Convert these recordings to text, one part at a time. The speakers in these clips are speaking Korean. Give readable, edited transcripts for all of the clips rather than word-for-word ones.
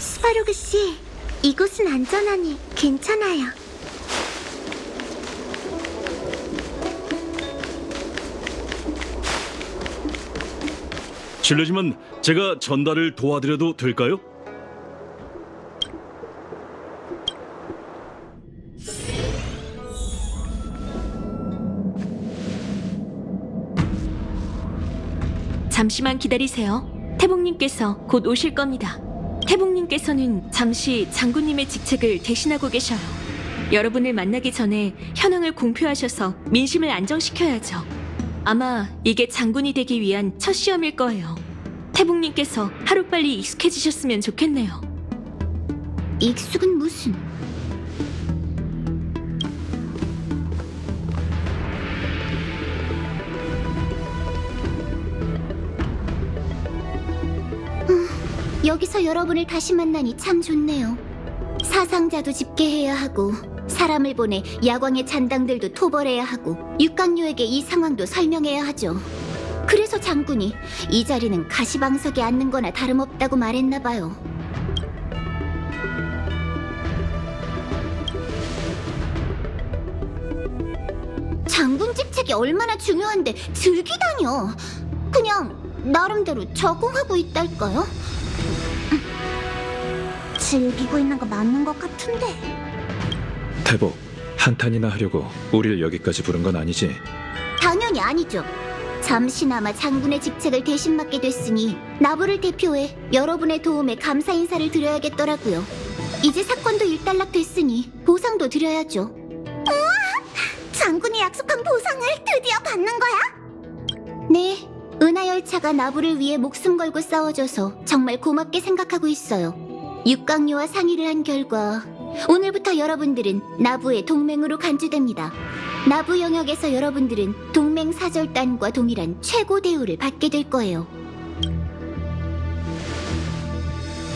스바루그 씨, 이곳은 안전하니 괜찮아요. 실례지만 제가 전달을 도와드려도 될까요? 잠시만 기다리세요. 태봉님께서 곧 오실 겁니다. 태봉님께서는 잠시 장군님의 직책을 대신하고 계셔요. 여러분을 만나기 전에 현황을 공표하셔서 민심을 안정시켜야죠. 아마 이게 장군이 되기 위한 첫 시험일 거예요. 태봉님께서 하루빨리 익숙해지셨으면 좋겠네요. 익숙은 무슨... 여기서 여러분을 다시 만나니 참 좋네요. 사상자도 집계해야 하고 사람을 보내 야광의 잔당들도 토벌해야 하고 육강료에게 이 상황도 설명해야 하죠. 그래서 장군이 이 자리는 가시방석에 앉는 거나 다름없다고 말했나 봐요. 장군 직책이 얼마나 중요한데 즐기다뇨. 그냥 나름대로 적응하고 있달까요? 즐기고 있는 거 맞는 것 같은데. 대복, 한탄이나 하려고 우리를 여기까지 부른 건 아니지? 당연히 아니죠. 잠시나마 장군의 직책을 대신 맡게 됐으니 나부를 대표해 여러분의 도움에 감사 인사를 드려야겠더라고요. 이제 사건도 일단락 됐으니 보상도 드려야죠. 우와! 장군이 약속한 보상을 드디어 받는 거야? 네, 은하열차가 나부를 위해 목숨 걸고 싸워줘서 정말 고맙게 생각하고 있어요. 육강료와 상의를 한 결과 오늘부터 여러분들은 나부의 동맹으로 간주됩니다. 나부 영역에서 여러분들은 동맹 사절단과 동일한 최고 대우를 받게 될 거예요.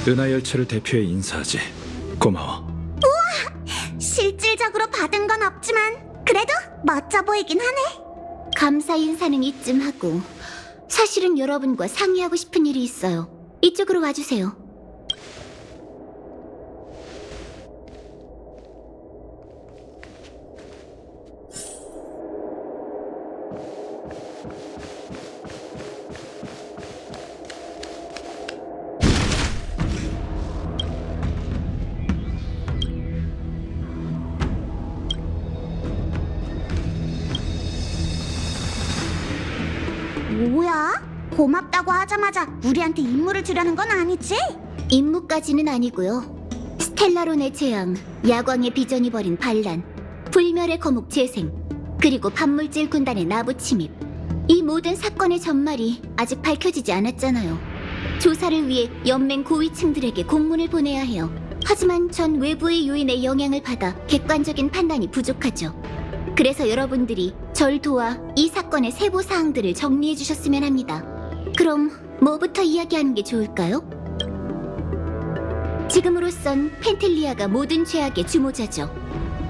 은하열차를 대표해 인사하지. 고마워. 실질적으로 받은 건 없지만 그래도 멋져 보이긴 하네. 감사 인사는 이쯤 하고 사실은 여러분과 상의하고 싶은 일이 있어요. 이쪽으로 와주세요. 뭐야? 고맙다고 하자마자 우리한테 임무를 주려는 건 아니지? 임무까지는 아니고요. 스텔라론의 재앙, 야광의 비전이 벌인 반란, 불멸의 거목 재생, 그리고 반물질 군단의 나부 침입. 이 모든 사건의 전말이 아직 밝혀지지 않았잖아요. 조사를 위해 연맹 고위층들에게 공문을 보내야 해요. 하지만 전 외부의 요인의 영향을 받아 객관적인 판단이 부족하죠. 그래서 여러분들이 절 도와 이 사건의 세부 사항들을 정리해 주셨으면 합니다. 그럼 뭐부터 이야기하는 게 좋을까요? 지금으로선 펜텔리아가 모든 죄악의 주모자죠.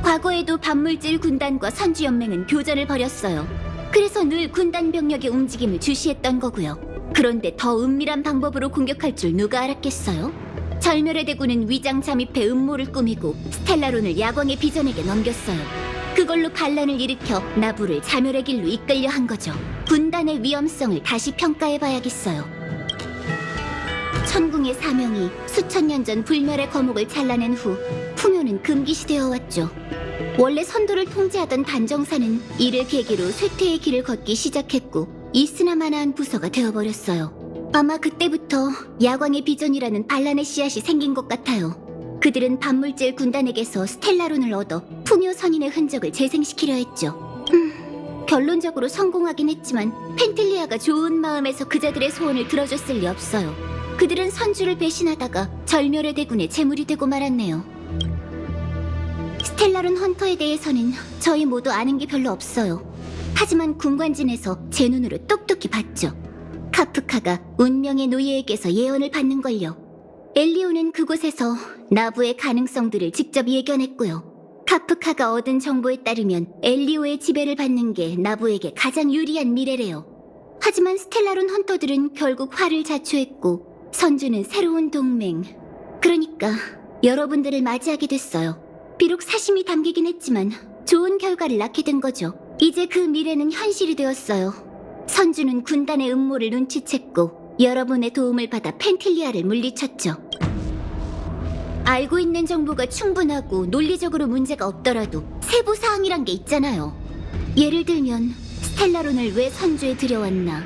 과거에도 반물질 군단과 선주연맹은 교전을 벌였어요. 그래서 늘 군단 병력의 움직임을 주시했던 거고요. 그런데 더 은밀한 방법으로 공격할 줄 누가 알았겠어요? 절멸의 대군은 위장 잠입해 음모를 꾸미고 스텔라론을 야광의 비전에게 넘겼어요. 그걸로 반란을 일으켜 나부를 자멸의 길로 이끌려 한 거죠. 군단의 위험성을 다시 평가해봐야겠어요. 천궁의 사명이 수천 년 전 불멸의 거목을 잘라낸 후 풍요는 금기시되어 왔죠. 원래 선도를 통제하던 단정사는 이를 계기로 쇠퇴의 길을 걷기 시작했고 이스나마나한 부서가 되어버렸어요. 아마 그때부터 야광의 비전이라는 반란의 씨앗이 생긴 것 같아요. 그들은 반물질 군단에게서 스텔라론을 얻어 풍요 선인의 흔적을 재생시키려 했죠. 결론적으로 성공하긴 했지만 펜틀리아가 좋은 마음에서 그자들의 소원을 들어줬을 리 없어요. 그들은 선주를 배신하다가 절멸의 대군의 제물이 되고 말았네요. 스텔라론 헌터에 대해서는 저희 모두 아는 게 별로 없어요. 하지만 군관진에서 제 눈으로 똑똑히 봤죠. 카프카가 운명의 노예에게서 예언을 받는걸요. 엘리오는 그곳에서 나부의 가능성들을 직접 예견했고요. 카프카가 얻은 정보에 따르면 엘리오의 지배를 받는 게 나부에게 가장 유리한 미래래요. 하지만 스텔라론 헌터들은 결국 화를 자초했고 선주는 새로운 동맹, 그러니까 여러분들을 맞이하게 됐어요. 비록 사심이 담기긴 했지만 좋은 결과를 낳게 된 거죠. 이제 그 미래는 현실이 되었어요. 선주는 군단의 음모를 눈치챘고 여러분의 도움을 받아 펜틸리아를 물리쳤죠. 알고 있는 정보가 충분하고 논리적으로 문제가 없더라도 세부 사항이란 게 있잖아요. 예를 들면 스텔라론을 왜 선주에 들여왔나,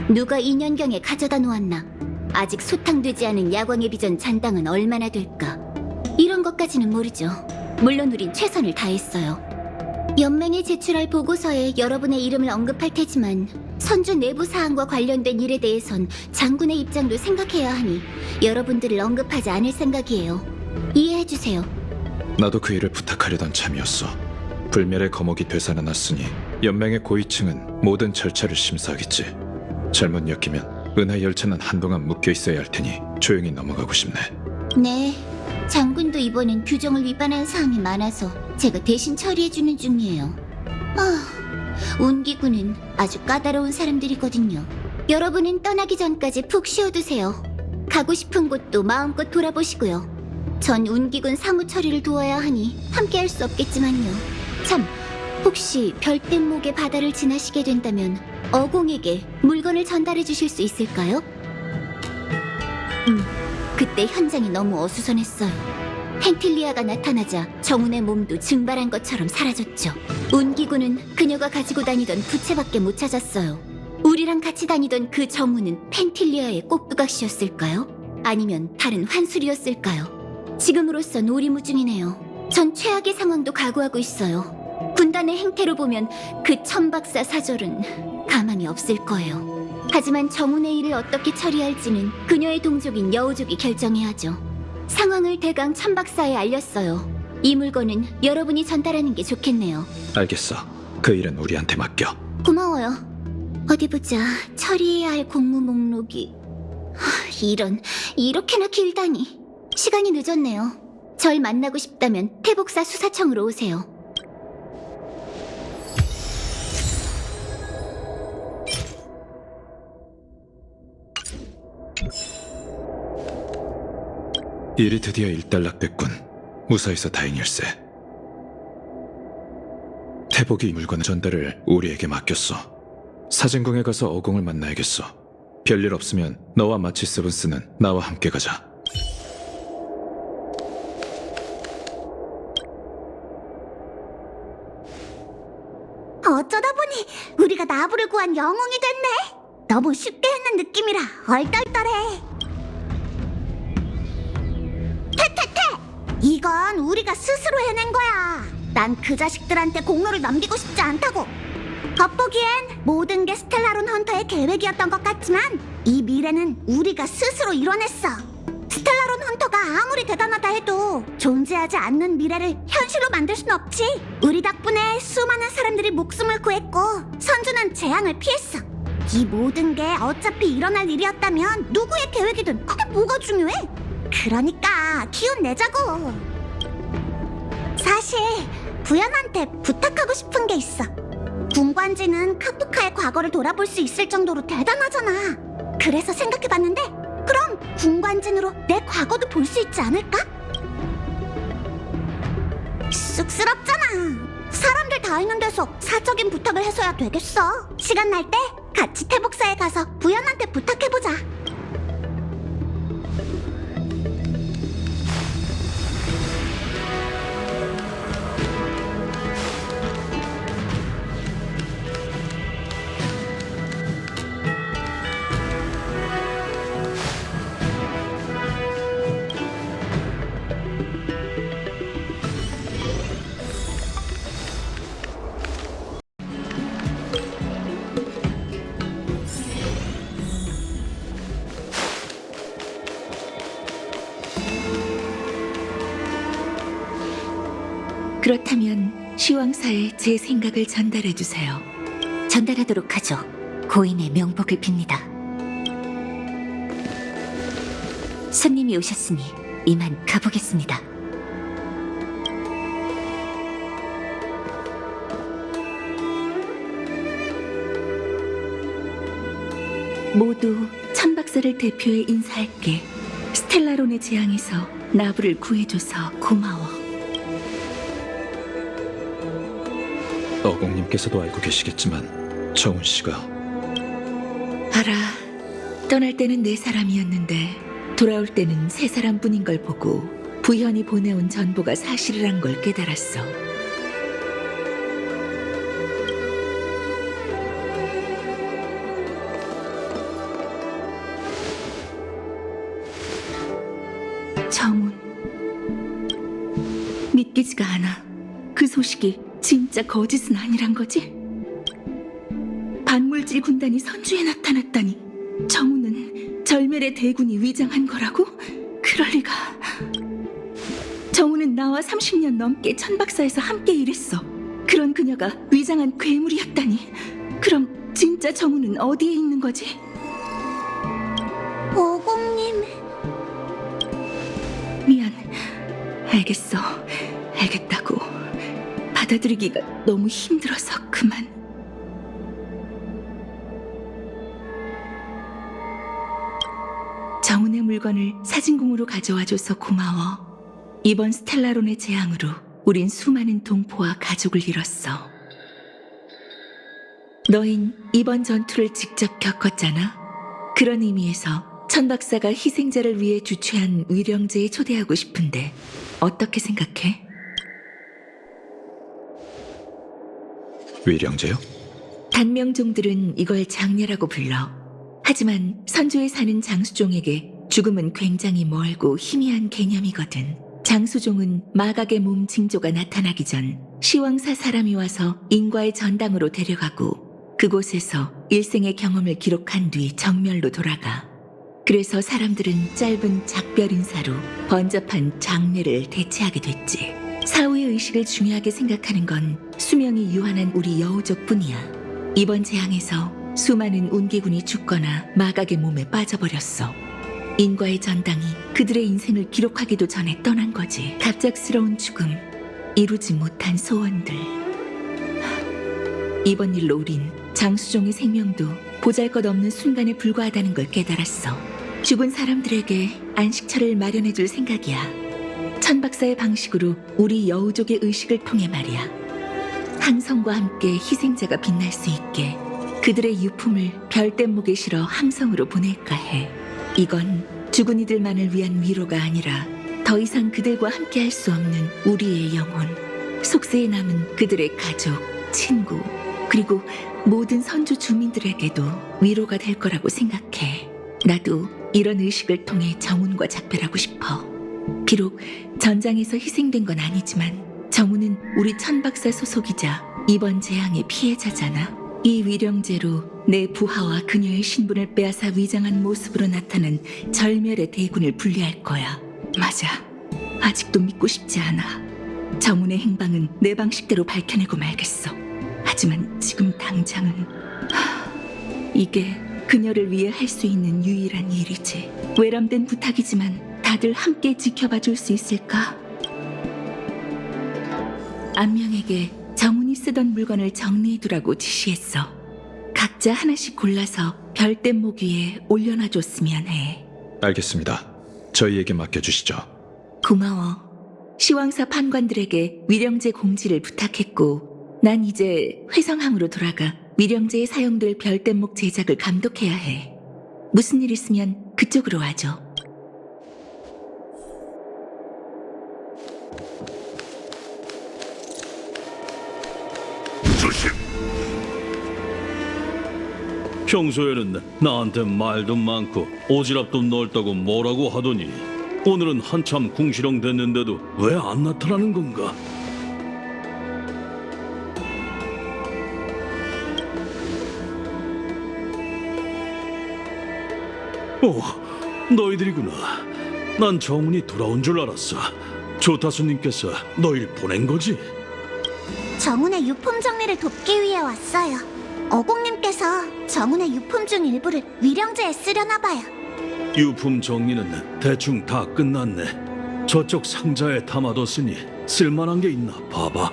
누가 2년경에 가져다 놓았나, 아직 소탕되지 않은 야광의 비전 잔당은 얼마나 될까, 이런 것까지는 모르죠. 물론 우린 최선을 다했어요. 연맹에 제출할 보고서에 여러분의 이름을 언급할 테지만 선주 내부 사항과 관련된 일에 대해선 장군의 입장도 생각해야 하니 여러분들을 언급하지 않을 생각이에요. 이해해주세요. 나도 그 일을 부탁하려던 참이었어. 불멸의 거목이 되살아났으니 연맹의 고위층은 모든 절차를 심사하겠지. 잘못 엮이면 은하 열차는 한동안 묶여 있어야 할 테니 조용히 넘어가고 싶네. 네, 장군도 이번엔 규정을 위반한 사항이 많아서 제가 대신 처리해주는 중이에요. 운기군은 아주 까다로운 사람들이거든요. 여러분은 떠나기 전까지 푹 쉬어두세요. 가고 싶은 곳도 마음껏 돌아보시고요. 전 운기군 사무 처리를 도와야 하니 함께할 수 없겠지만요. 참, 혹시 별빛목의 바다를 지나시게 된다면 어공에게 물건을 전달해 주실 수 있을까요? 그때 현장이 너무 어수선했어요. 펜틸리아가 나타나자 정운의 몸도 증발한 것처럼 사라졌죠. 운기군은 그녀가 가지고 다니던 부채밖에 못 찾았어요. 우리랑 같이 다니던 그 정운은 펜틸리아의 꼭두각시였을까요? 아니면 다른 환술이었을까요? 지금으로선 오리무중이네요. 전 최악의 상황도 각오하고 있어요. 군단의 행태로 보면 그 천박사 사절은 가망이 없을 거예요. 하지만 정운의 일을 어떻게 처리할지는 그녀의 동족인 여우족이 결정해야죠. 상황을 대강 천박사에 알렸어요. 이 물건은 여러분이 전달하는 게 좋겠네요. 알겠어. 그 일은 우리한테 맡겨. 고마워요. 어디 보자. 처리해야 할 공무 목록이... 이렇게나 길다니. 시간이 늦었네요. 절 만나고 싶다면 태복사 수사청으로 오세요. 일이 드디어 일단락됐군. 무사해서 다행일세. 태복이 이 물건 전달을 우리에게 맡겼어. 사진궁에 가서 어공을 만나야겠어. 별일 없으면 너와 마치 세븐스는 나와 함께 가자. 어쩌다 보니 우리가 나부를 구한 영웅이 됐네. 너무 쉽게 했는 느낌이라 얼떨떨해. 태태태! 이건 우리가 스스로 해낸 거야. 난 그 자식들한테 공로를 넘기고 싶지 않다고. 겉보기엔 모든 게 스텔라론 헌터의 계획이었던 것 같지만 이 미래는 우리가 스스로 이뤄냈어. 스텔라론 헌터가 아무리 대단하다 해도 존재하지 않는 미래를 현실로 만들 순 없지. 우리 덕분에 수많은 사람들이 목숨을 구했고 선주는 재앙을 피했어. 이 모든 게 어차피 일어날 일이었다면 누구의 계획이든 그게 뭐가 중요해? 그러니까 기운 내자고. 사실 부연한테 부탁하고 싶은 게 있어. 군관지는 카프카의 과거를 돌아볼 수 있을 정도로 대단하잖아. 그래서 생각해봤는데 그럼 군관진으로 내 과거도 볼 수 있지 않을까? 쑥스럽잖아. 사람들 다 있는 데서 사적인 부탁을 해서야 되겠어. 시간 날 때 같이 태복사에 가서 부연한테 부탁해보자. 그렇다면 시황사에 제 생각을 전달해 주세요. 전달하도록 하죠. 고인의 명복을 빕니다. 손님이 오셨으니 이만 가보겠습니다. 모두 천박사를 대표해 인사할게. 스텔라론의 재앙에서 나부를 구해줘서 고마워. 어공님께서도 알고 계시겠지만 정훈 씨가 알아. 떠날 때는 내 사람이었는데 돌아올 때는 새 사람뿐인 걸 보고 부현이 보내온 전보가 사실이란 걸 깨달았어. 정훈. 믿기지가 않아. 그 소식이 진짜 거짓은 아니란 거지? 반물질 군단이 선주에 나타났다니. 정우는 절멸의 대군이 위장한 거라고? 그럴 리가. 정우는 나와 30년 넘게 천박사에서 함께 일했어. 그런 그녀가 위장한 괴물이었다니. 그럼 진짜 정우는 어디에 있는 거지? 오공님. 미안. 알겠어. 알겠다고. 받아들이기가 너무 힘들어서 그만. 정훈의 물건을 사진공으로 가져와줘서 고마워. 이번 스텔라론의 재앙으로 우린 수많은 동포와 가족을 잃었어. 너흰 이번 전투를 직접 겪었잖아. 그런 의미에서 천 박사가 희생자를 위해 주최한 위령제에 초대하고 싶은데 어떻게 생각해? 위령제요? 단명종들은 이걸 장례라고 불러. 하지만 선조에 사는 장수종에게 죽음은 굉장히 멀고 희미한 개념이거든. 장수종은 마각의 몸 징조가 나타나기 전 시왕사 사람이 와서 인과의 전당으로 데려가고 그곳에서 일생의 경험을 기록한 뒤 정멸로 돌아가. 그래서 사람들은 짧은 작별 인사로 번잡한 장례를 대체하게 됐지. 사후의 의식을 중요하게 생각하는 건 수명이 유한한 우리 여우족뿐이야. 이번 재앙에서 수많은 운기군이 죽거나 마각의 몸에 빠져버렸어. 인과의 전당이 그들의 인생을 기록하기도 전에 떠난 거지. 갑작스러운 죽음, 이루지 못한 소원들. 이번 일로 우린 장수종의 생명도 보잘것없는 순간에 불과하다는 걸 깨달았어. 죽은 사람들에게 안식처를 마련해줄 생각이야. 천박사의 방식으로 우리 여우족의 의식을 통해 말이야. 항성과 함께 희생자가 빛날 수 있게 그들의 유품을 별대목에 실어 항성으로 보낼까 해. 이건 죽은 이들만을 위한 위로가 아니라 더 이상 그들과 함께 할 수 없는 우리의 영혼, 속세에 남은 그들의 가족, 친구, 그리고 모든 선조 주민들에게도 위로가 될 거라고 생각해. 나도 이런 의식을 통해 정훈과 작별하고 싶어. 비록 전장에서 희생된 건 아니지만 정훈은 우리 천박사 소속이자 이번 재앙의 피해자잖아. 이 위령제로 내 부하와 그녀의 신분을 빼앗아 위장한 모습으로 나타난 절멸의 대군을 분리할 거야. 맞아. 아직도 믿고 싶지 않아. 정훈의 행방은 내 방식대로 밝혀내고 말겠어. 하지만 지금 당장은 이게 그녀를 위해 할 수 있는 유일한 일이지. 외람된 부탁이지만 다들 함께 지켜봐 줄 수 있을까? 안명에게 정훈이 쓰던 물건을 정리해두라고 지시했어. 각자 하나씩 골라서 별대목 위에 올려놔줬으면 해. 알겠습니다. 저희에게 맡겨주시죠. 고마워. 시왕사 판관들에게 위령제 공지를 부탁했고 난 이제 회성항으로 돌아가 위령제에 사용될 별대목 제작을 감독해야 해. 무슨 일 있으면 그쪽으로 와줘. 평소에는 나한테 말도 많고 오지랖도 넓다고 뭐라고 하더니 오늘은 한참 궁시렁 됐는데도 왜 안 나타나는 건가? 오, 너희들이구나. 난 정훈이 돌아온 줄 알았어. 조타수님께서 너희를 보낸 거지? 정훈의 유품 정리를 돕기 위해 왔어요. 어공님께서 정훈의 유품 중 일부를 위령제에 쓰려나 봐요. 유품 정리는 대충 다 끝났네. 저쪽 상자에 담아뒀으니 쓸만한 게 있나 봐봐.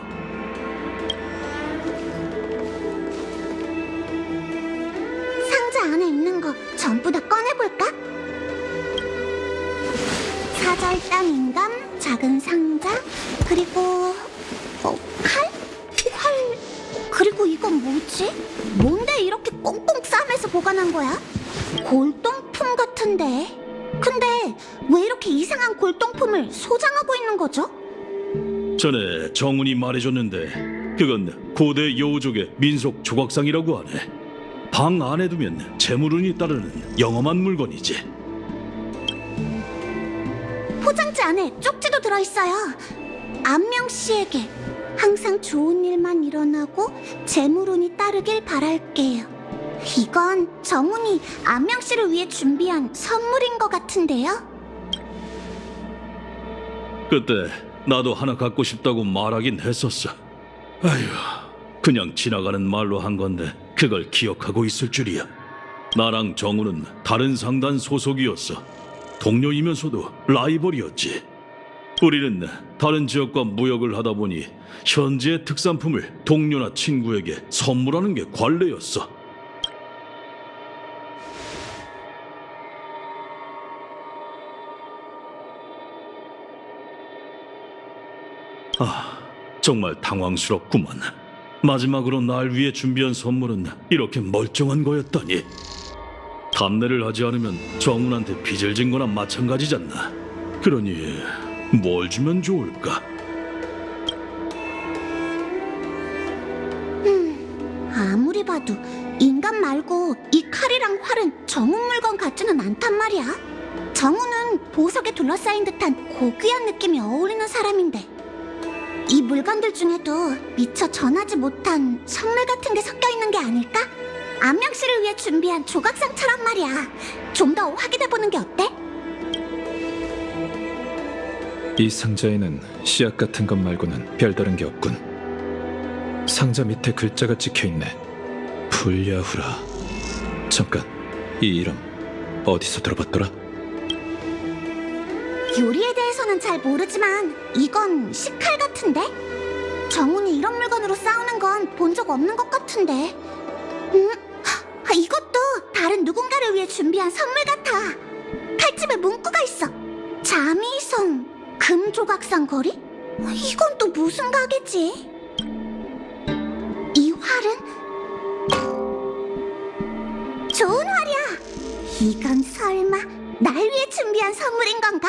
상자 안에 있는 거 전부 다 꺼내볼까? 절단 인감, 작은 상자, 그리고 칼? 활? 그리고 이건 뭐지? 뭔데 이렇게 꽁꽁 싸매서 보관한 거야? 골동품 같은데. 근데 왜 이렇게 이상한 골동품을 소장하고 있는 거죠? 전에 정훈이 말해줬는데 그건 고대 여우족의 민속 조각상이라고 하네. 방 안에 두면 재물운이 따르는 영험한 물건이지. 포장지 안에 쪽지도 들어있어요. 안명 씨에게 항상 좋은 일만 일어나고 재물운이 따르길 바랄게요. 이건 정훈이 안명 씨를 위해 준비한 선물인 것 같은데요? 그때 나도 하나 갖고 싶다고 말하긴 했었어. 아휴, 그냥 지나가는 말로 한 건데 그걸 기억하고 있을 줄이야. 나랑 정우는 다른 상단 소속이었어. 동료이면서도 라이벌이었지. 우리는 다른 지역과 무역을 하다 보니 현지의 특산품을 동료나 친구에게 선물하는 게 관례였어. 정말 당황스럽구만. 마지막으로 날 위해 준비한 선물은 이렇게 멀쩡한 거였다니. 답례를 하지 않으면 정훈한테 빚을 진 거나 마찬가지잖아. 그러니 뭘 주면 좋을까? 아무리 봐도 인간 말고 이 칼이랑 활은 정훈 물건 같지는 않단 말이야. 정훈은 보석에 둘러싸인 듯한 고귀한 느낌이 어울리는 사람인데 이 물건들 중에도 미처 전하지 못한 선물 같은 게 섞여 있는 게 아닐까? 안명 씨를 위해 준비한 조각상처럼 말이야. 좀 더 확인해보는 게 어때? 이 상자에는 씨앗 같은 것 말고는 별다른 게 없군. 상자 밑에 글자가 찍혀있네. 불야후라. 잠깐, 이 이름 어디서 들어봤더라? 요리에 대해서는 잘 모르지만 이건 식칼 같은데? 정훈이 이런 물건으로 싸우는 건 본 적 없는 것 같은데. 이것도 다른 누군가를 위해 준비한 선물 같아. 칼집에 문구가 있어. 자미성 금조각상 거리? 이건 또 무슨 가게지? 이 활은? 좋은 활이야. 이건 설마 날 위해 준비한 선물인 건가?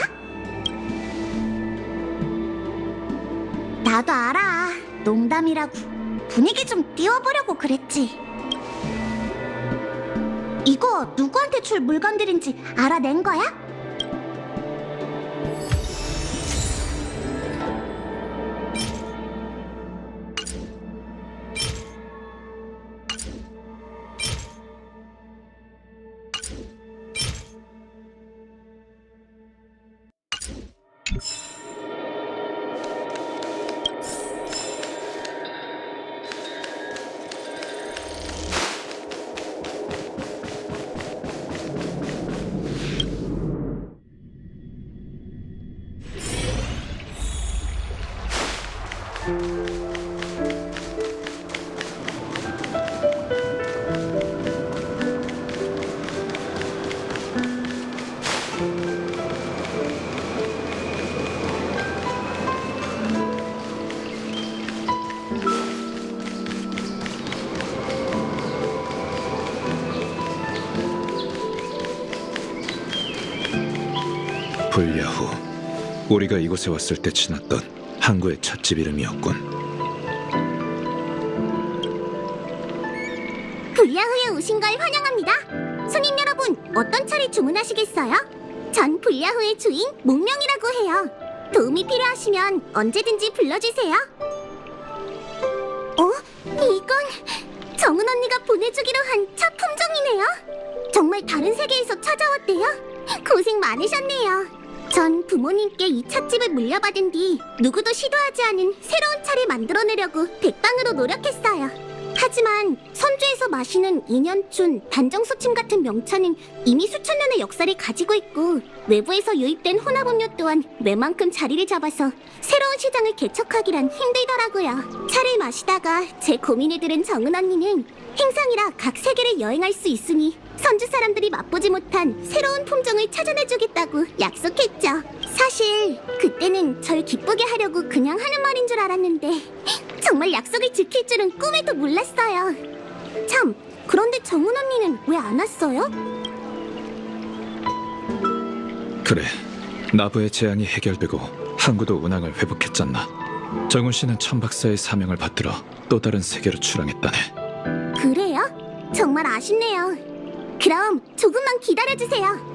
나도 알아. 농담이라고. 분위기 좀 띄워보려고 그랬지. 이거 누구한테 줄 물건들인지 알아낸 거야? 불야후. 우리가 이곳에 왔을 때 지났던 항구의 찻집 이름이었군. 불야후에 오신 걸 환영합니다. 손님 여러분, 어떤 차를 주문하시겠어요? 전 불야후의 주인 목명이라고 해요. 도움이 필요하시면 언제든지 불러주세요. 이건 정은 언니가 보내주기로 한 차 품종이네요. 정말 다른 세계에서 찾아왔대요. 고생 많으셨네요. 전 부모님께 이 찻집을 물려받은 뒤 누구도 시도하지 않은 새로운 차를 만들어내려고 백방으로 노력했어요. 하지만 선주에서 마시는 인연춘, 단정소침 같은 명차는 이미 수천 년의 역사를 가지고 있고 외부에서 유입된 혼합음료 또한 뇌만큼 자리를 잡아서 새로운 시장을 개척하기란 힘들더라고요. 차를 마시다가 제 고민을 들은 정은 언니는 행상이라 각 세계를 여행할 수 있으니 선주 사람들이 맛보지 못한 새로운 품종을 찾아내주겠다고 약속했죠. 사실 그때는 절 기쁘게 하려고 그냥 하는 말인 줄 알았는데 정말 약속을 지킬 줄은 꿈에도 몰랐어요. 참, 그런데 정은 언니는 왜 안 왔어요? 그래, 나부의 재앙이 해결되고 항구도 운항을 회복했잖아. 정훈 씨는 천박사의 사명을 받들어 또 다른 세계로 출항했다네. 그래요? 정말 아쉽네요. 그럼 조금만 기다려주세요.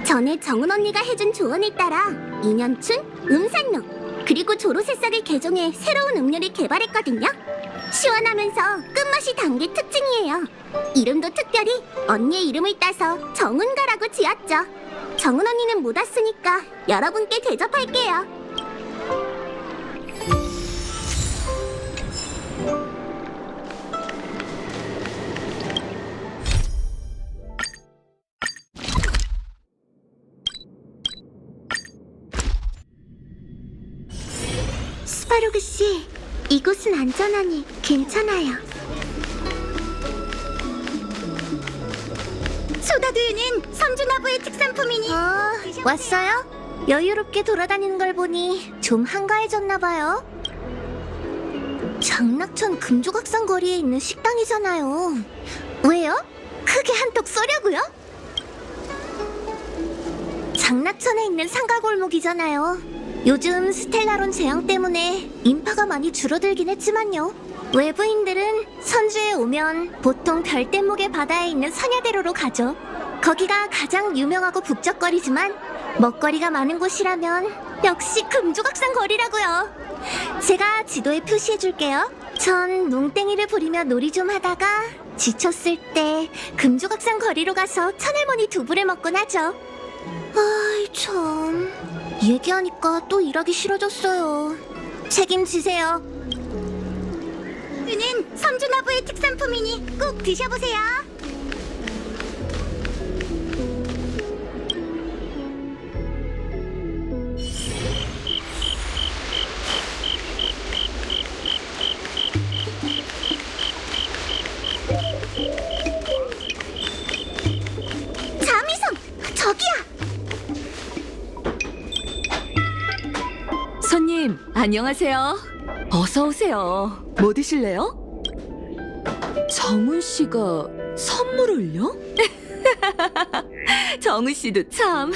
전에 정은 언니가 해준 조언에 따라 인연춘, 음산로, 그리고 조로새싹을 개종해 새로운 음료를 개발했거든요. 시원하면서 끝맛이 단 게 특징이에요. 이름도 특별히 언니의 이름을 따서 정은가라고 지었죠. 정은 언니는 못 왔으니까 여러분께 대접할게요. 스파로그 씨, 이곳은 안전하니 괜찮아요. 소다두유는 선주나부의 특산품이니. 왔어요? 여유롭게 돌아다니는 걸 보니 좀 한가해졌나 봐요. 장락천 금조각산 거리에 있는 식당이잖아요. 왜요? 크게 한턱 쏘려고요? 장락천에 있는 상가골목이잖아요. 요즘 스텔라론 재앙 때문에 인파가 많이 줄어들긴 했지만요. 외부인들은 선주에 오면 보통 별대목의 바다에 있는 선야대로로 가죠. 거기가 가장 유명하고 북적거리지만 먹거리가 많은 곳이라면 역시 금조각산 거리라고요. 제가 지도에 표시해줄게요. 전 농땡이를 부리며 놀이 좀 하다가 지쳤을 때 금조각산 거리로 가서 천할머니 두부를 먹곤 하죠. 아이 참, 얘기하니까 또 일하기 싫어졌어요. 책임지세요. 는 선주나부의 특산품이니 꼭 드셔보세요. 자미성, 저기야. 손님, 안녕하세요. 어서 오세요. 뭐 드실래요? 정훈 씨가 선물을요? 정훈 씨도 참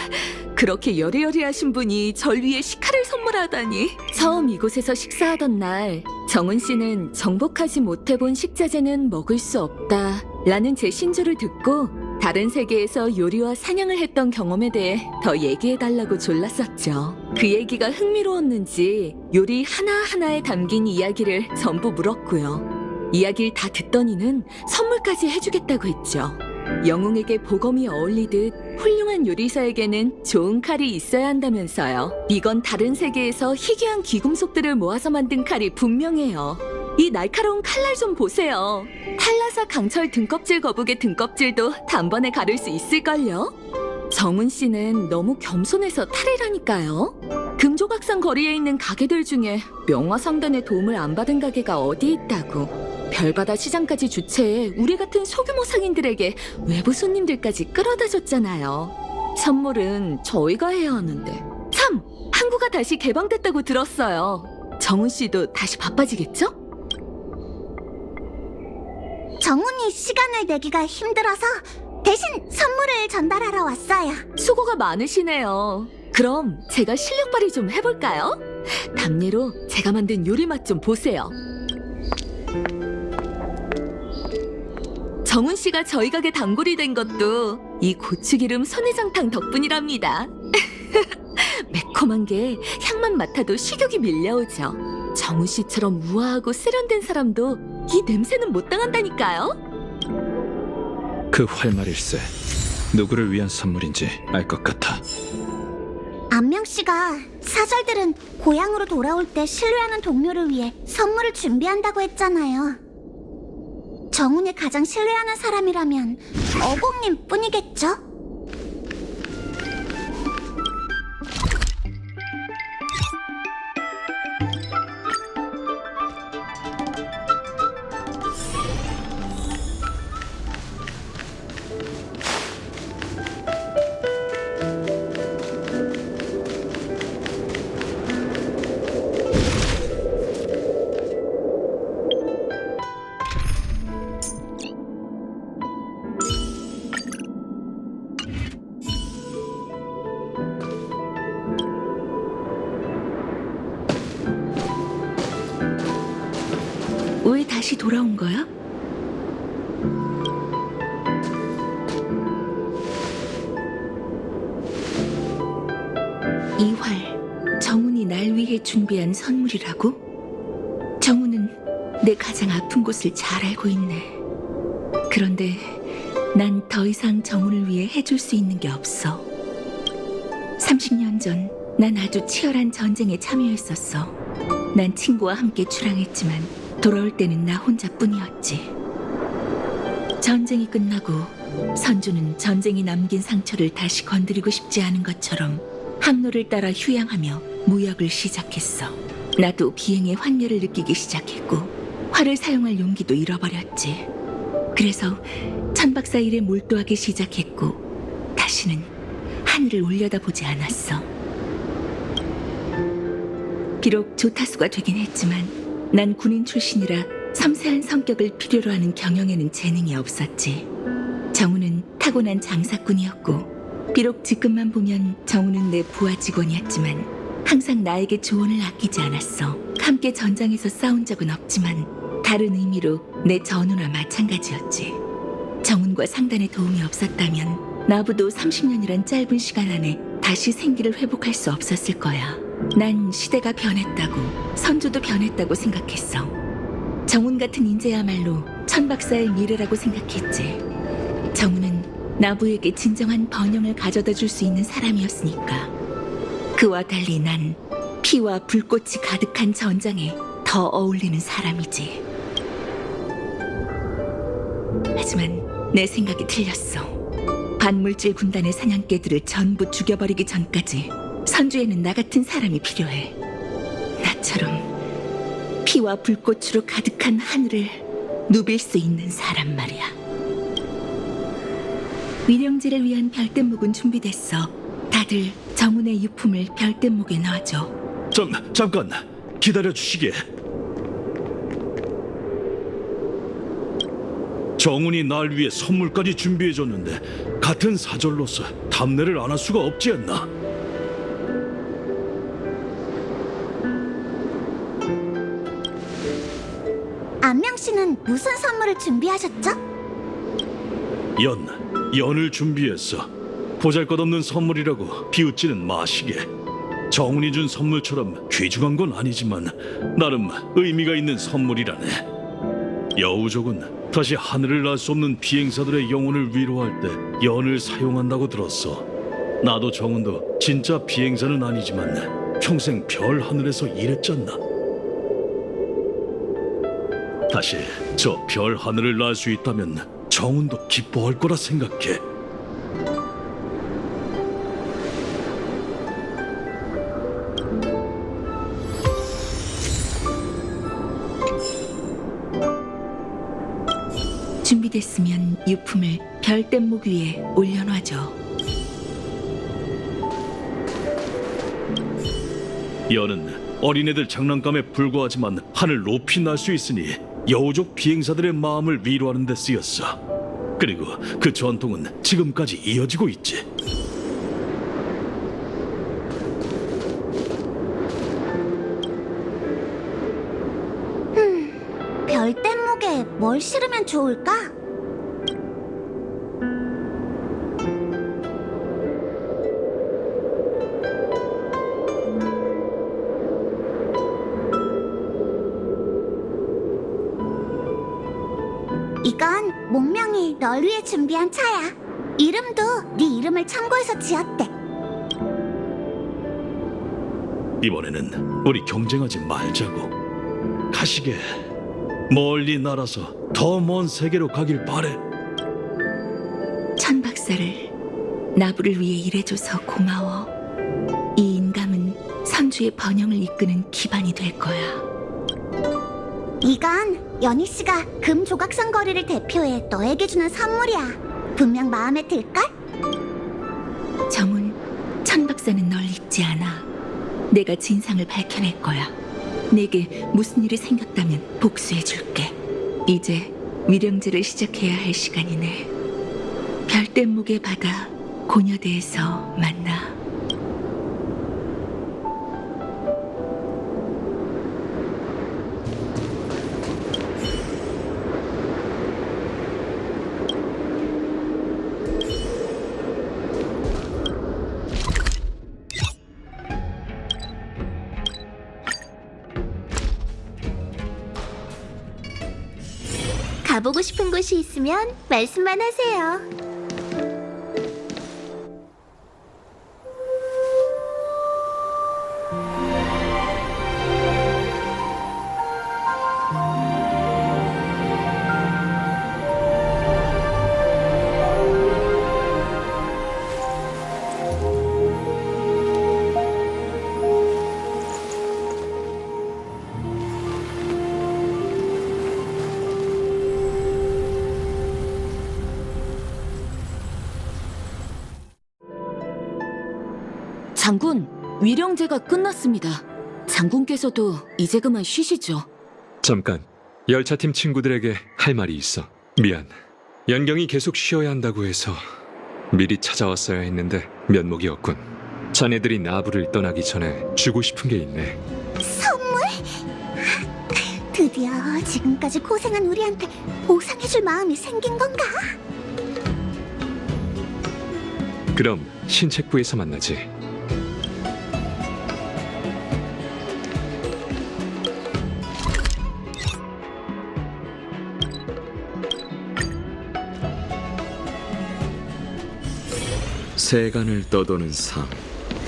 그렇게 여리여리하신 분이 절 위해 식칼을 선물하다니. 처음 이곳에서 식사하던 날 정훈 씨는 정복하지 못해본 식자재는 먹을 수 없다 라는 제 신조를 듣고 다른 세계에서 요리와 사냥을 했던 경험에 대해 더 얘기해달라고 졸랐었죠. 그 얘기가 흥미로웠는지 요리 하나하나에 담긴 이야기를 전부 물었고요. 이야기를 다 듣더니는 선물까지 해주겠다고 했죠. 영웅에게 보검이 어울리듯 훌륭한 요리사에게는 좋은 칼이 있어야 한다면서요. 이건 다른 세계에서 희귀한 귀금속들을 모아서 만든 칼이 분명해요. 이 날카로운 칼날 좀 보세요. 탈라사 강철 등껍질 거북의 등껍질도 단번에 가를 수 있을걸요? 정훈 씨는 너무 겸손해서 탈이라니까요. 금조각산 거리에 있는 가게들 중에 명화상단의 도움을 안 받은 가게가 어디 있다고. 별바다 시장까지 주최해 우리 같은 소규모 상인들에게 외부 손님들까지 끌어다 줬잖아요. 선물은 저희가 해야 하는데. 참! 항구가 다시 개방됐다고 들었어요. 정훈 씨도 다시 바빠지겠죠? 정훈이 시간을 내기가 힘들어서 대신 선물을 전달하러 왔어요. 수고가 많으시네요. 그럼 제가 실력 발휘 좀 해볼까요? 답례로 제가 만든 요리 맛 좀 보세요. 정훈 씨가 저희 가게 단골이 된 것도 이 고추기름 선해장탕 덕분이랍니다. 매콤한 게 향만 맡아도 식욕이 밀려오죠. 정훈 씨처럼 우아하고 세련된 사람도 이 냄새는 못 당한다니까요. 그 활말일세 누구를 위한 선물인지 알 것 같아. 안명 씨가 사절들은 고향으로 돌아올 때 신뢰하는 동료를 위해 선물을 준비한다고 했잖아요. 정훈이 가장 신뢰하는 사람이라면 어공님 뿐이겠죠? 왜 다시 돌아온 거야? 이 활, 정훈이 날 위해 준비한 선물이라고? 정훈은 내 가장 아픈 곳을 잘 알고 있네. 그런데 난 더 이상 정훈을 위해 해줄 수 있는 게 없어. 30년 전 난 아주 치열한 전쟁에 참여했었어. 난 친구와 함께 출항했지만 돌아올 때는 나 혼자뿐이었지. 전쟁이 끝나고 선주는 전쟁이 남긴 상처를 다시 건드리고 싶지 않은 것처럼 항로를 따라 휴양하며 무역을 시작했어. 나도 비행의 환멸을 느끼기 시작했고 활을 사용할 용기도 잃어버렸지. 그래서 천박사 일에 몰두하기 시작했고 다시는 하늘을 올려다보지 않았어. 비록 조타수가 되긴 했지만 난 군인 출신이라 섬세한 성격을 필요로 하는 경영에는 재능이 없었지. 정우는 타고난 장사꾼이었고 비록 직급만 보면 정우는 내 부하 직원이었지만 항상 나에게 조언을 아끼지 않았어. 함께 전장에서 싸운 적은 없지만 다른 의미로 내 전우나 마찬가지였지. 정훈과 상단의 도움이 없었다면 나부도 30년이란 짧은 시간 안에 다시 생기를 회복할 수 없었을 거야. 난 시대가 변했다고, 선조도 변했다고 생각했어. 정훈 같은 인재야말로 천박사의 미래라고 생각했지. 정훈은 나부에게 진정한 번영을 가져다 줄 수 있는 사람이었으니까. 그와 달리 난 피와 불꽃이 가득한 전장에 더 어울리는 사람이지. 하지만 내 생각이 틀렸어. 반물질 군단의 사냥개들을 전부 죽여버리기 전까지 선주에는 나 같은 사람이 필요해. 나처럼 피와 불꽃으로 가득한 하늘을 누빌 수 있는 사람 말이야. 위령제를 위한 별대목은 준비됐어. 다들 정훈의 유품을 별대목에 넣어줘. 잠깐 기다려 주시게. 정훈이 날 위해 선물까지 준비해줬는데 같은 사절로서 답례를 안 할 수가 없지 않나? 안명 씨는 무슨 선물을 준비하셨죠? 연을 준비했어. 보잘것없는 선물이라고 비웃지는 마시게. 정훈이 준 선물처럼 귀중한 건 아니지만 나름 의미가 있는 선물이라네. 여우족은 다시 하늘을 날 수 없는 비행사들의 영혼을 위로할 때 연을 사용한다고 들었어. 나도 정훈도 진짜 비행사는 아니지만 평생 별 하늘에서 일했잖아. 다시 저 별 하늘을 날 수 있다면 정훈도 기뻐할 거라 생각해. 준비됐으면 유품을 별대목 위에 올려놔줘. 연은 어린애들 장난감에 불과하지만 하늘 높이 날 수 있으니 여우족 비행사들의 마음을 위로하는 데 쓰였어. 그리고 그 전통은 지금까지 이어지고 있지. 별대목에 뭘 실으면 좋을까? 이건 목명이 널 위해 준비한 차야. 이름도 네 이름을 참고해서 지었대. 이번에는 우리 경쟁하지 말자고. 가시게 멀리 날아서 더 먼 세계로 가길 바래. 천 박사를 나부를 위해 일해줘서 고마워. 이 인감은 선주의 번영을 이끄는 기반이 될 거야. 이건 연희 씨가 금 조각상 거리를 대표해 너에게 주는 선물이야. 분명 마음에 들걸? 정훈, 천 박사는 널 잊지 않아. 내가 진상을 밝혀낼 거야. 내게 무슨 일이 생겼다면 복수해줄게. 이제 위령제를 시작해야 할 시간이네. 별대목의 바다 고녀대에서 만나. 가보고 싶은 곳이 있으면 말씀만 하세요. 장군, 위령제가 끝났습니다. 장군께서도 이제 그만 쉬시죠. 잠깐, 열차팀 친구들에게 할 말이 있어. 미안. 연경이 계속 쉬어야 한다고 해서 미리 찾아왔어야 했는데 면목이 없군. 자네들이 나부를 떠나기 전에 주고 싶은 게 있네. 선물? 드디어 지금까지 고생한 우리한테 보상해줄 마음이 생긴 건가? 그럼 신책부에서 만나지. 세간을 떠도는 상,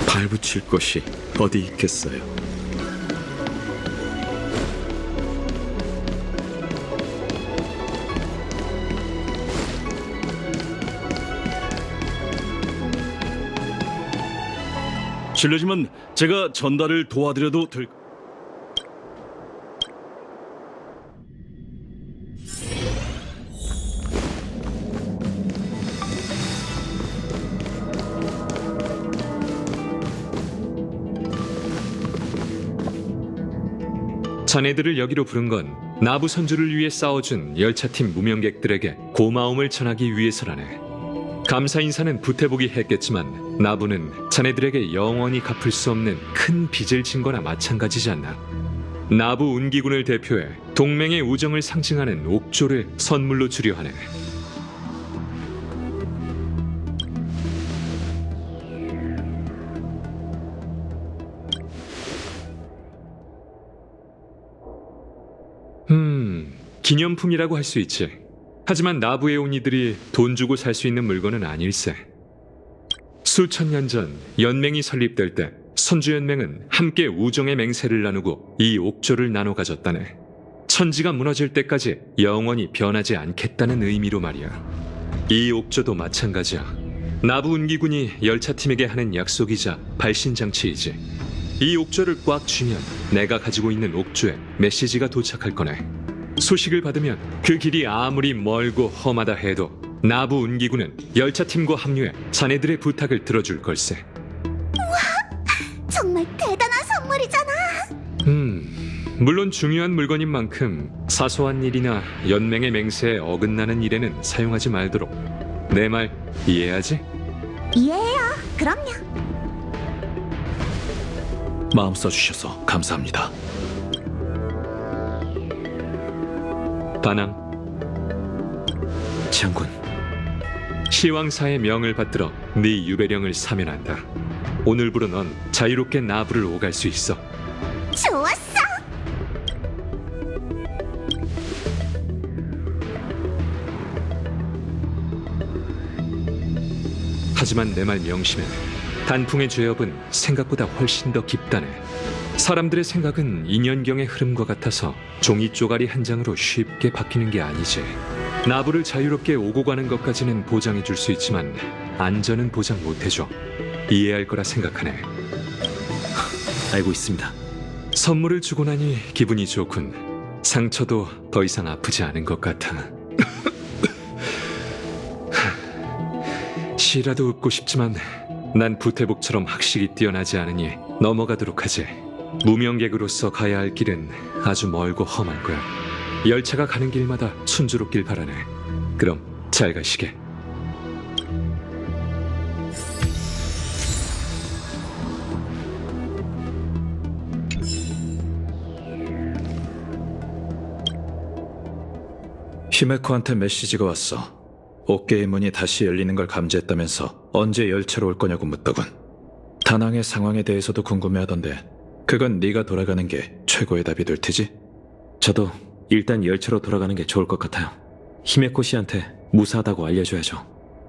발붙일 곳이 어디 있겠어요? 실례지만 제가 전달을 도와드려도 될... 자네들을 여기로 부른 건 나부 선주를 위해 싸워준 열차팀 무명객들에게 고마움을 전하기 위해서라네. 감사 인사는 부태복이 했겠지만 나부는 자네들에게 영원히 갚을 수 없는 큰 빚을 진 거나 마찬가지지 않나. 나부 운기군을 대표해 동맹의 우정을 상징하는 옥조를 선물로 주려 하네. 기념품이라고 할 수 있지. 하지만 나부에 온 이들이 돈 주고 살 수 있는 물건은 아닐세. 수천 년 전 연맹이 설립될 때 선주연맹은 함께 우정의 맹세를 나누고 이 옥조를 나눠 가졌다네. 천지가 무너질 때까지 영원히 변하지 않겠다는 의미로 말이야. 이 옥조도 마찬가지야. 나부 운기군이 열차팀에게 하는 약속이자 발신장치이지. 이 옥조를 꽉 쥐면 내가 가지고 있는 옥조에 메시지가 도착할 거네. 소식을 받으면 그 길이 아무리 멀고 험하다 해도 나부 운기군은 열차팀과 합류해 자네들의 부탁을 들어줄 걸세. 정말 대단한 선물이잖아. 물론 중요한 물건인 만큼 사소한 일이나 연맹의 맹세에 어긋나는 일에는 사용하지 말도록. 내 말 이해하지? 이해해요. 그럼요. 마음 써주셔서 감사합니다. 반항, 장군, 시왕사의 명을 받들어 네 유배령을 사면한다. 오늘부로 넌 자유롭게 나부를 오갈 수 있어. 좋았어. 하지만 내 말 명심해. 단풍의 죄업은 생각보다 훨씬 더 깊다네. 사람들의 생각은 인연경의 흐름과 같아서 종이 쪼가리 한 장으로 쉽게 바뀌는 게 아니지. 나부를 자유롭게 오고 가는 것까지는 보장해 줄 수 있지만 안전은 보장 못 해줘. 이해할 거라 생각하네. 알고 있습니다. 선물을 주고 나니 기분이 좋군. 상처도 더 이상 아프지 않은 것 같아. 시라도 웃고 싶지만 난 부태복처럼 학식이 뛰어나지 않으니 넘어가도록 하지. 무명객으로서 가야 할 길은 아주 멀고 험할 거야. 열차가 가는 길마다 순조롭길 바라네. 그럼 잘 가시게. 히메코한테 메시지가 왔어. 옥계의 문이 다시 열리는 걸 감지했다면서 언제 열차로 올 거냐고 묻더군. 다낭의 상황에 대해서도 궁금해하던데 그건 네가 돌아가는 게 최고의 답이 될 테지? 저도 일단 열차로 돌아가는 게 좋을 것 같아요. 히메코 씨한테 무사하다고 알려줘야죠.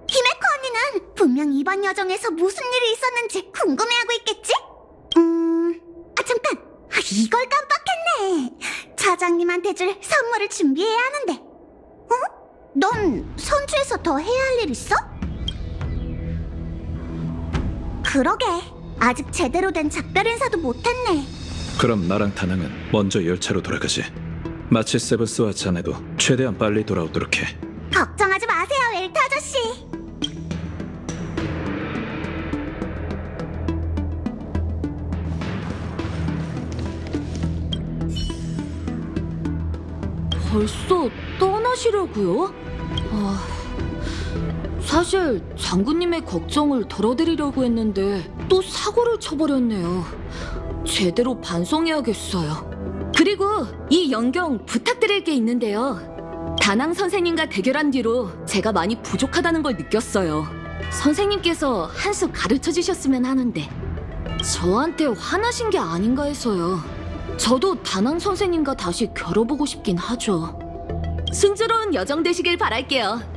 히메코 언니는 분명 이번 여정에서 무슨 일이 있었는지 궁금해하고 있겠지? 잠깐! 이걸 깜빡했네. 차장님한테 줄 선물을 준비해야 하는데. 넌 선주에서 더 해야 할 일 있어? 그러게. 아직 제대로 된 작별 인사도 못했네. 그럼 나랑 다낭은 먼저 열차로 돌아가지. 마치 세븐스와 자네도 최대한 빨리 돌아오도록 해. 걱정하지 마세요, 웰트 아저씨. 벌써 떠나시려고요? 사실 장군님의 걱정을 덜어드리려고 했는데 또 사고를 쳐버렸네요. 제대로 반성해야겠어요. 그리고 이 연경 부탁드릴 게 있는데요. 다낭 선생님과 대결한 뒤로 제가 많이 부족하다는 걸 느꼈어요. 선생님께서 한 수 가르쳐 주셨으면 하는데 저한테 화나신 게 아닌가 해서요. 저도 다낭 선생님과 다시 겨뤄보고 싶긴 하죠. 순조로운 여정 되시길 바랄게요.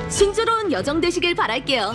순조로운 여정 되시길 바랄게요.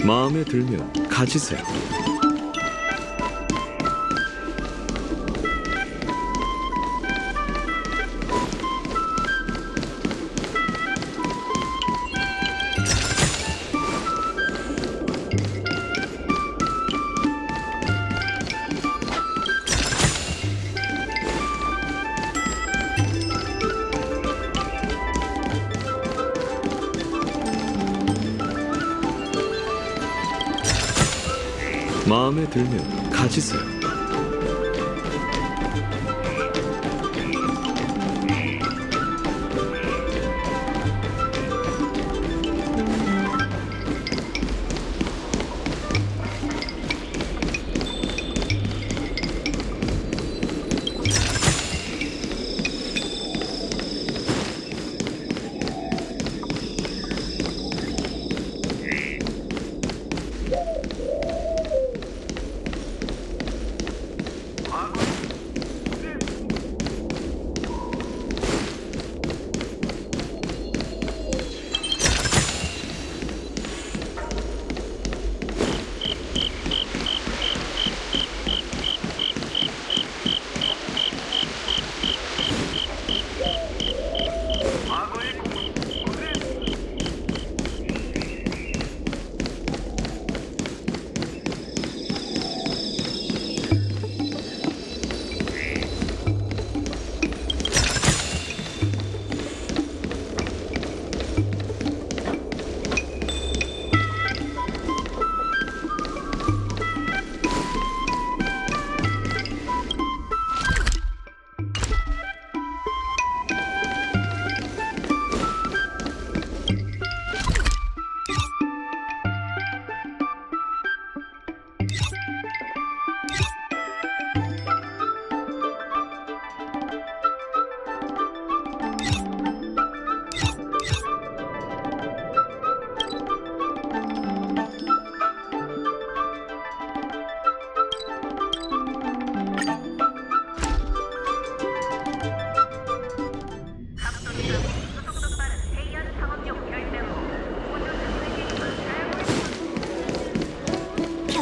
마음에 들면 가지세요. 마음에 들면 가지세요.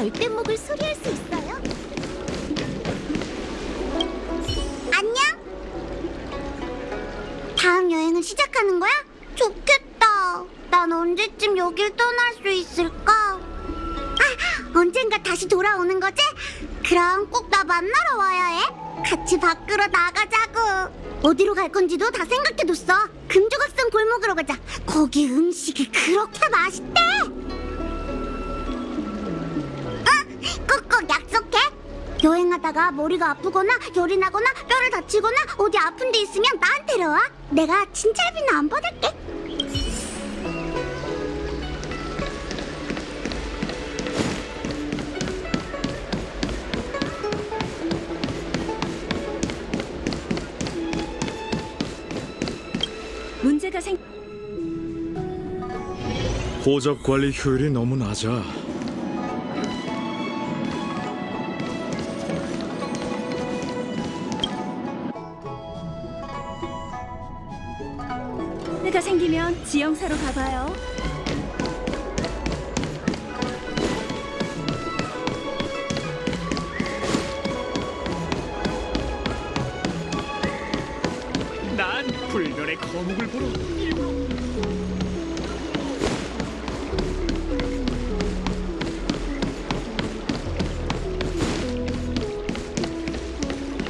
절대목을 소리할 수 있어요? 안녕? 다음 여행을 시작하는 거야? 좋겠다. 난 언제쯤 여길 떠날 수 있을까? 아, 언젠가 다시 돌아오는 거지? 그럼 꼭 나 만나러 와야 해. 같이 밖으로 나가자고. 어디로 갈 건지도 다 생각해뒀어. 금조각성 골목으로 가자. 거기 음식이 그렇게 맛있대. 꼭꼭 약속해. 여행하다가 머리가 아프거나 열이 나거나 뼈를 다치거나 어디 아픈 데 있으면 나한테로 와. 내가 진찰비는 안 받을게. 문제가 생 호적 관리 효율이 너무 낮아. 문제가 생기면 지영사로 가봐요. 난 불멸의 거목을 보러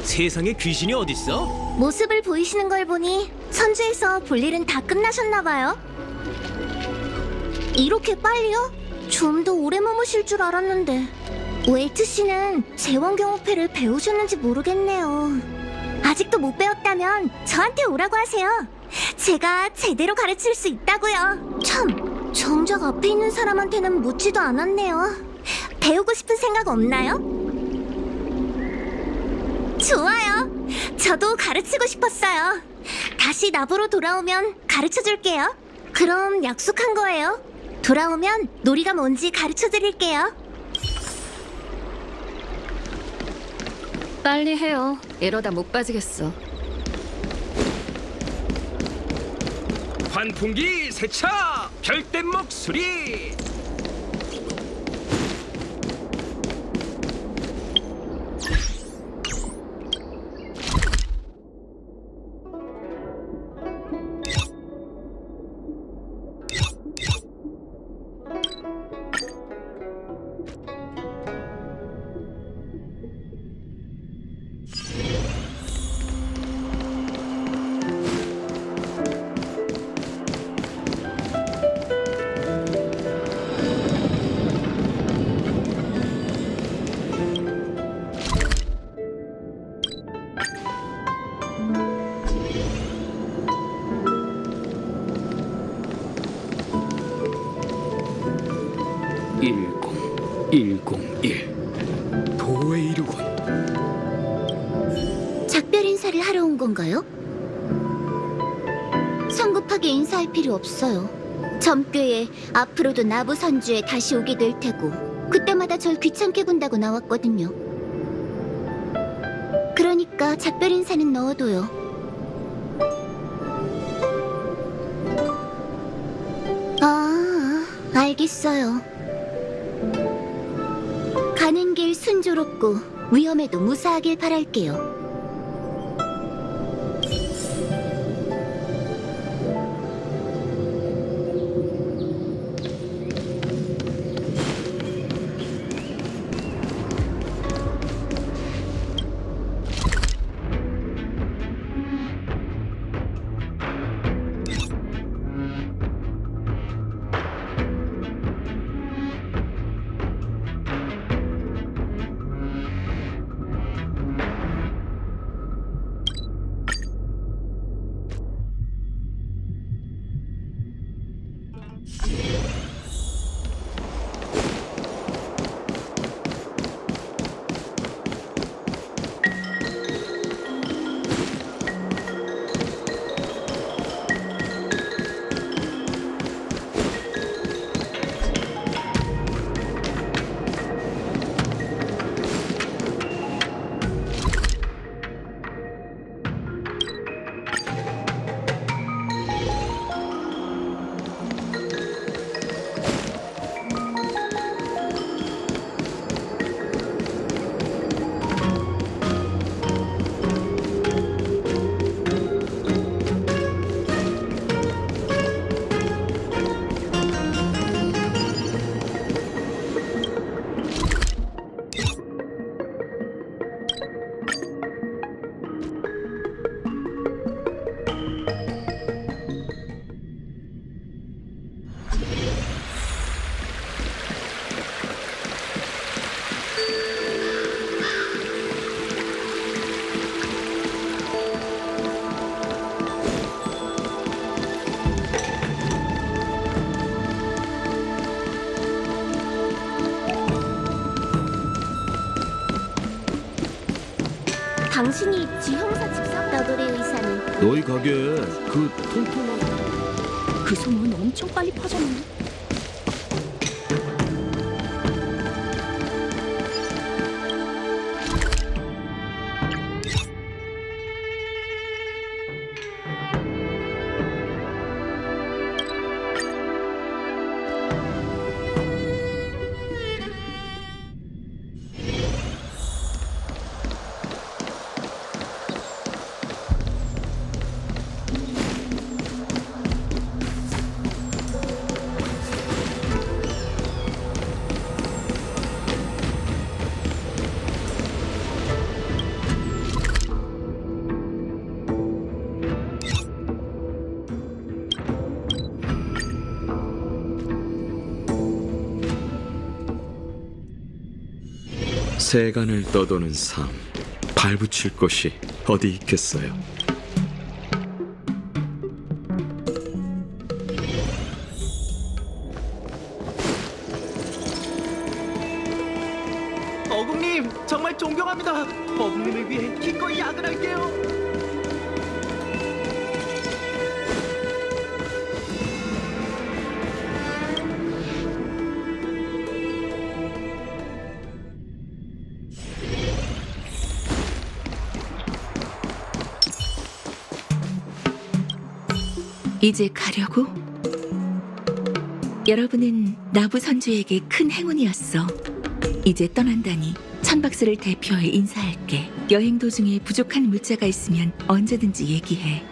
세상에 귀신이 어딨어? 모습을 보이시는 걸 보니 선주에서 볼 일은 다 끝나셨나 봐요. 이렇게 빨리요? 좀 더 오래 머무실 줄 알았는데. 웨이트 씨는 제왕경호패를 배우셨는지 모르겠네요. 아직도 못 배웠다면 저한테 오라고 하세요. 제가 제대로 가르칠 수 있다고요. 참, 정작 앞에 있는 사람한테는 묻지도 않았네요. 배우고 싶은 생각 없나요? 좋아요. 저도 가르치고 싶었어요. 다시 나보러 돌아오면 가르쳐 줄게요. 그럼 약속한 거예요. 돌아오면 놀이가 뭔지 가르쳐 드릴게요. 빨리 해요. 이러다 못 빠지겠어. 환풍기 세차 별대목 수리. 도에 이르군. 작별 인사를 하러 온 건가요? 성급하게 인사할 필요 없어요. 점괘에 앞으로도 나부 선주에 다시 오게 될 테고 그때마다 절 귀찮게 군다고 나왔거든요. 그러니까 작별 인사는 넣어둬요. 아, 알겠어요. 가는 길 순조롭고 위험에도 무사하길 바랄게요. 당신이 지 형사 직접 더블의 의사는 너희 가게에 그 통통한 그 소문 엄청 빨리 퍼졌네. 세간을 떠도는 삶, 발붙일 곳이 어디 있겠어요? 어국님 정말 존경합니다. 어국님을 위해 기꺼이 야근할게요. 이제 가려고? 여러분은 나부 선주에게 큰 행운이었어. 이제 떠난다니 천박사를 대표해 인사할게. 여행 도중에 부족한 물자가 있으면 언제든지 얘기해.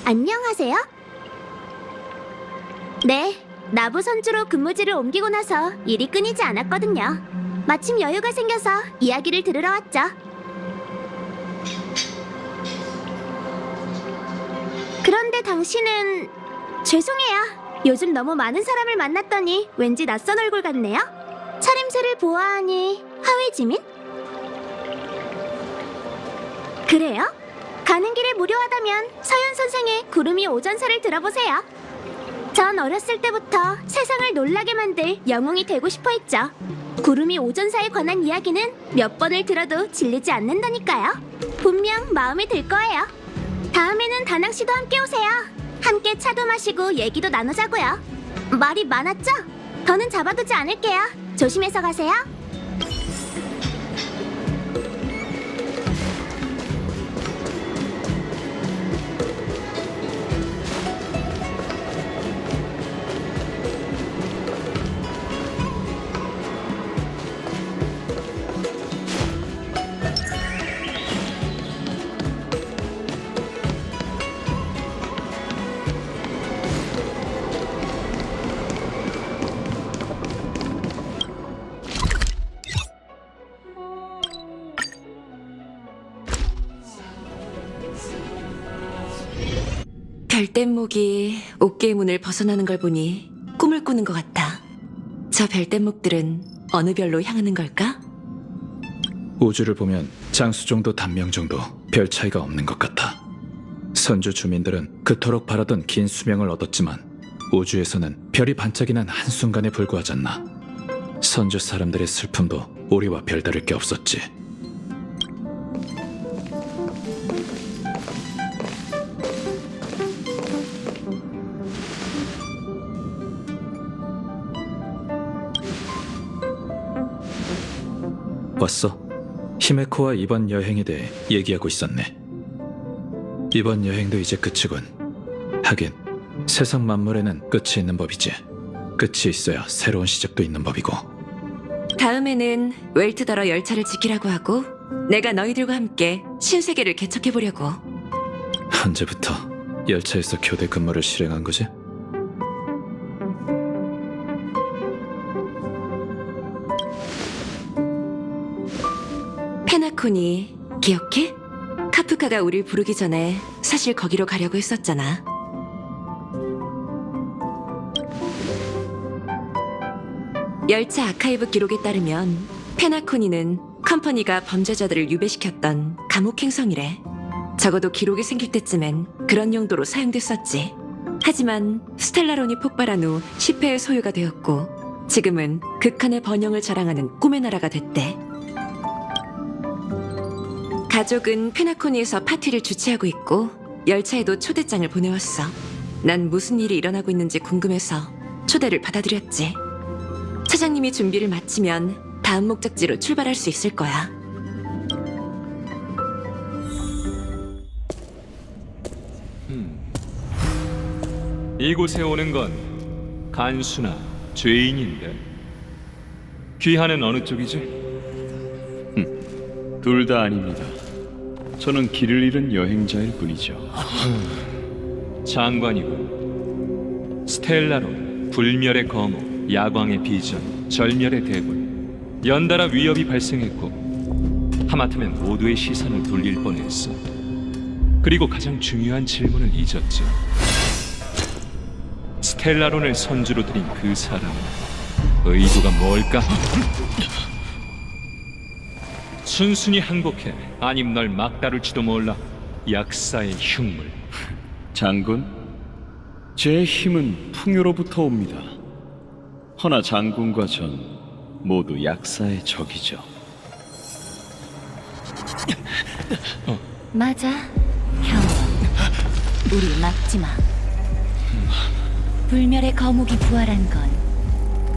안녕하세요. 네, 나부 선주로 근무지를 옮기고 나서 일이 끊이지 않았거든요. 마침 여유가 생겨서 이야기를 들으러 왔죠. 그런데 당신은... 죄송해요. 요즘 너무 많은 사람을 만났더니 왠지 낯선 얼굴 같네요. 차림새를 보아하니 하위지민? 그래요? 가는 길에 무료하다면 서현 선생의 구름이 오전사를 들어보세요. 전 어렸을 때부터 세상을 놀라게 만들 영웅이 되고 싶어 했죠. 구름이 오전사에 관한 이야기는 몇 번을 들어도 질리지 않는다니까요. 분명 마음에 들 거예요. 다음에는 다낭 씨도 함께 오세요. 함께 차도 마시고 얘기도 나누자고요. 말이 많았죠? 더는 잡아두지 않을게요. 조심해서 가세요. 별뗏목이 옥계의 문을 벗어나는 걸 보니 꿈을 꾸는 것 같아. 저 별뗏목들은 어느 별로 향하는 걸까? 우주를 보면 장수 정도 단명 정도 별 차이가 없는 것 같아. 선주 주민들은 그토록 바라던 긴 수명을 얻었지만 우주에서는 별이 반짝이는 한순간에 불과하잖나. 선주 사람들의 슬픔도 우리와 별다를 게 없었지. 왔어. 히메코와 이번 여행에 대해 얘기하고 있었네. 이번 여행도 이제 끝이군. 하긴 세상 만물에는 끝이 있는 법이지. 끝이 있어야 새로운 시작도 있는 법이고. 다음에는 웰트더러 열차를 지키라고 하고 내가 너희들과 함께 신세계를 개척해보려고. 언제부터 열차에서 교대 근무를 실행한 거지? 페나코니 기억해? 카프카가 우릴 부르기 전에 사실 거기로 가려고 했었잖아. 열차 아카이브 기록에 따르면 페나코니는 컴퍼니가 범죄자들을 유배시켰던 감옥 행성이래. 적어도 기록이 생길 때쯤엔 그런 용도로 사용됐었지. 하지만 스텔라론이 폭발한 후 10회의 소유가 되었고 지금은 극한의 번영을 자랑하는 꿈의 나라가 됐대. 가족은 페나코니에서 파티를 주최하고 있고 열차에도 초대장을 보내왔어. 난 무슨 일이 일어나고 있는지 궁금해서 초대를 받아들였지. 차장님이 준비를 마치면 다음 목적지로 출발할 수 있을 거야. 이곳에 오는 건 간수나 죄인인데 귀하는 어느 쪽이지? 둘 다 아닙니다. 저는 길을 잃은 여행자일 뿐이죠. 장관이군. 스텔라론, 불멸의 거목, 야광의 비전, 절멸의 대군. 연달아 위협이 발생했고 하마터면 모두의 시선을 돌릴 뻔했어. 그리고 가장 중요한 질문을 잊었죠. 스텔라론을 선주로 들인 그 사람 의도가 뭘까? 순순히 항복해. 아님 널 막다룰지도 몰라. 약사의 흉물. 장군, 제 힘은 풍요로부터 옵니다. 허나 장군과 전 모두 약사의 적이죠. 맞아, 형. 우리 막지 마. 불멸의 거목이 부활한 건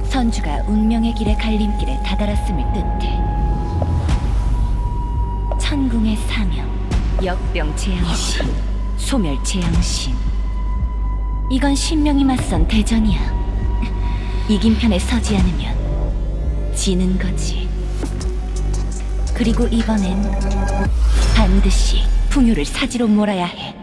선주가 운명의 길의 갈림길에 다다랐음을 뜻해. 천궁의 사명, 역병 재앙신, 소멸 재앙신. 이건 신명이 맞선 대전이야. 이긴 편에 서지 않으면 지는 거지. 그리고 이번엔 반드시 풍요를 사지로 몰아야 해.